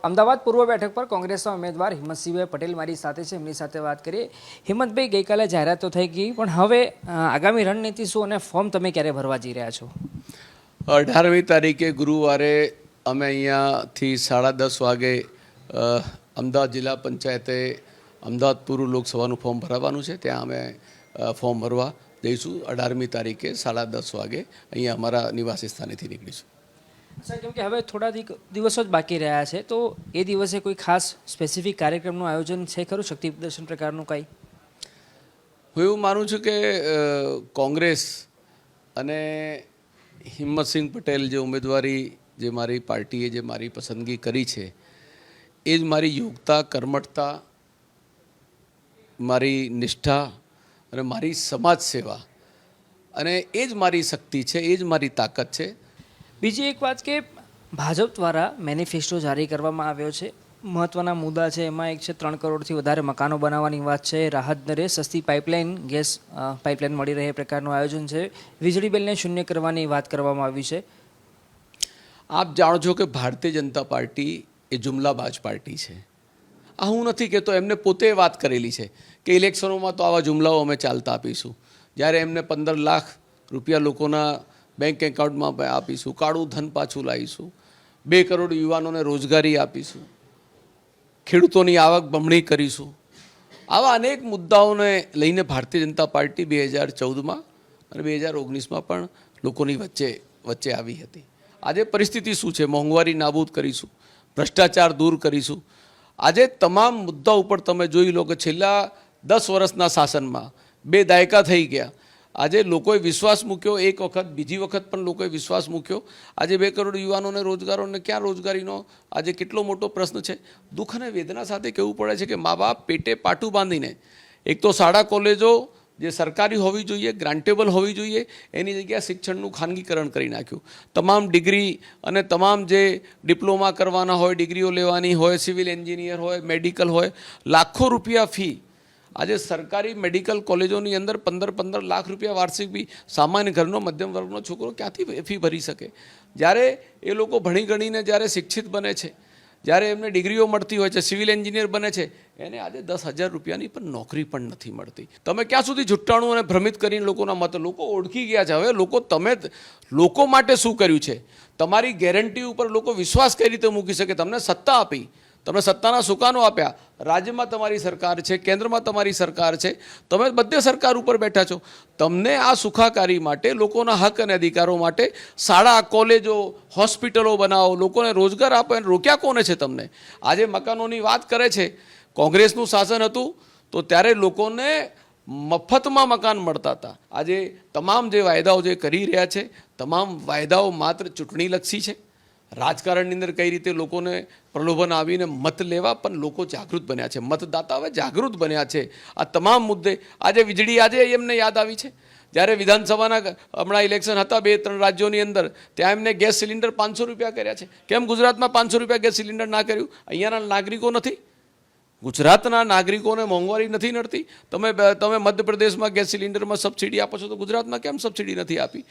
અમદાવાદ પૂર્વ બેઠક પર કોંગ્રેસના ઉમેદવાર હિંમતસિંહભાઈ પટેલ મારી સાથે છે, એમની સાથે વાત કરીએ। હિંમતભાઈ, ગઈકાલે જાહેરાત તો થઈ ગઈ, પણ હવે આગામી રણનીતિ શું અને ફોર્મ તમે ક્યારે ભરવા જઈ રહ્યા છો? 18મી તારીખે ગુરુવારે અમે અહીંયાથી 10:30 વાગે અમદાવાદ જિલ્લા પંચાયતે અમદાવાદ પૂર્વ લોકસભાનું ફોર્મ ભરાવાનું છે, ત્યાં અમે ફોર્મ ભરવા જઈશું। 18મી તારીખે 10:30 વાગે અહીંયા અમારા નિવાસી સ્થાનેથી નીકળીશું। સર, કેમ કે હવે થોડા દિવસો જ બાકી રહ્યા છે, તો એ દિવસે કોઈ ખાસ સ્પેસિફિક કાર્યક્રમનું આયોજન છે ખરું, શક્તિ પ્રદર્શન પ્રકારનું કંઈ? હું એવું માનું છું કે કોંગ્રેસ અને હિંમતસિંહ પટેલ જે ઉમેદવારી જે મારી પાર્ટીએ જે મારી પસંદગી કરી છે, એ જ મારી યોગ્યતા, કર્મઠતા, મારી નિષ્ઠા અને મારી સમાજ સેવા અને એ જ મારી શક્તિ છે, એ જ મારી તાકાત છે। બીજી એક વાત કે ભાજપ દ્વારા મેનિફેસ્ટો જારી કરવામાં આવ્યો છે, મહત્ત્વના મુદ્દા છે, એમાં એક છે 3 કરોડથી વધારે મકાનો બનાવવાની વાત છે, રાહત દરે સસ્તી પાઇપલાઇન, ગેસ પાઇપલાઇન મળી રહે એ પ્રકારનું આયોજન છે, વીજળી બિલને શૂન્ય કરવાની વાત કરવામાં આવી છે। આપ જાણો છો કે ભારતીય જનતા પાર્ટી એ જુમલાબાજ પાર્ટી છે। આ હું નથી કહેતો, એમને પોતે વાત કરેલી છે કે ઇલેક્શનોમાં તો આવા જુમલાઓ અમે ચાલતા આપીશું, જ્યારે એમને 15 લાખ રૂપિયા લોકોના બેંક એકાઉન્ટમાં આપીશું, કાળું ધન પાછું લાવીશું, 2 કરોડ યુવાનોને રોજગારી આપીશું, ખેડૂતોની આવક બમણી કરીશું। આવા અનેક મુદ્દાઓને લઈને ભારતીય જનતા પાર્ટી 2014માં અને 2019માં પણ લોકોની વચ્ચે આવી હતી। આજે પરિસ્થિતિ શું છે? મોંઘવારી નાબૂદ કરીશું, ભ્રષ્ટાચાર દૂર કરીશું। આજે તમામ મુદ્દા ઉપર તમે જોઈ લો કે છેલ્લા 10 વર્ષના શાસનમાં 2 દાયકા થઈ ગયા, આજે લોકોએ વિશ્વાસ મૂક્યો, એક વખત બીજી વખત પણ લોકોએ વિશ્વાસ મૂક્યો। આજે 2 કરોડ યુવાનોને રોજગારોને ક્યાં રોજગારીનો આજે કેટલો મોટો પ્રશ્ન છે। દુઃખ અને વેદના સાથે કહેવું પડે છે કે મા બાપ પેટે પાટું બાંધીને એક તો શાળા કોલેજો જે સરકારી હોવી જોઈએ, ગ્રાન્ટેબલ હોવી જોઈએ, એની જગ્યાએ શિક્ષણનું ખાનગીકરણ કરી નાખ્યું। તમામ ડિગ્રી અને તમામ જે ડિપ્લોમા કરવાના હોય, ડિગ્રીઓ લેવાની હોય, સિવિલ એન્જિનિયર હોય, મેડિકલ હોય, લાખો રૂપિયા ફી। આજે સરકારી મેડિકલ કોલેજોની અંદર 15 લાખ રૂપિયા વાર્ષિક બી સામાન્ય ઘરનો મધ્યમ વર્ગનો છોકરો ક્યાંથી ફી ભરી શકે? જ્યારે એ લોકો ભણી ગણીને જ્યારે શિક્ષિત બને છે, જ્યારે એમને ડિગ્રીઓ મળતી હોય છે, સિવિલ એન્જિનિયર બને છે, એને આજે 10,000 રૂપિયાની પણ નોકરી પણ નથી મળતી। તમે ક્યાં સુધી જુઠ્ઠાણું અને ભ્રમિત કરીને લોકોના મત, લોકો ઓળખી ગયા છે। હવે તમે લોકો માટે શું કર્યું છે? તમારી ગેરંટી ઉપર લોકો વિશ્વાસ કઈ રીતે મૂકી શકે? તમને સત્તા આપી, તમે સત્તાના સુકાનો આપ્યા, રાજ્યમાં તમારી સરકાર છે, કેન્દ્રમાં તમારી સરકાર છે, તમે બધે સરકાર ઉપર બેઠા છો। તમને આ સુખાકારી માટે, લોકોના હક અને અધિકારો માટે શાળા, કોલેજો, હોસ્પિટલો બનાવો, લોકોને રોજગાર આપો, એને રોક્યા કોને છે તમને? આજે મકાનોની વાત કરે છે, કોંગ્રેસનું શાસન હતું તો ત્યારે લોકોને મફતમાં મકાન મળતા હતા। આજે તમામ જે વાયદાઓ જે કરી રહ્યા છે, તમામ વાયદાઓ માત્ર ચૂંટણીલક્ષી છે। રાજકારણની અંદર કઈ રીતે લોકોને પ્રલોભન આવીને મત લેવા, પણ લોકો જાગૃત બન્યા છે, મતદાતા હવે જાગૃત બન્યા છે। આ તમામ મુદ્દે આજે વીજળી આજે એમને યાદ આવી છે, જ્યારે વિધાનસભાના હમણાં ઇલેક્શન હતા 2-3 રાજ્યોની અંદર, ત્યાં એમને ગેસ સિલિન્ડર 500 રૂપિયા કર્યા છે। કેમ ગુજરાતમાં 500 રૂપિયા ગેસ સિલિન્ડર ના કર્યું? અહીંયાના નાગરિકો નથી, ગુજરાતના નાગરિકોને મોંઘવારી નથી નડતી? તમે મધ્યપ્રદેશમાં ગેસ સિલિન્ડરમાં સબસિડી આપો છો, તો ગુજરાતમાં કેમ સબસિડી નથી આપી?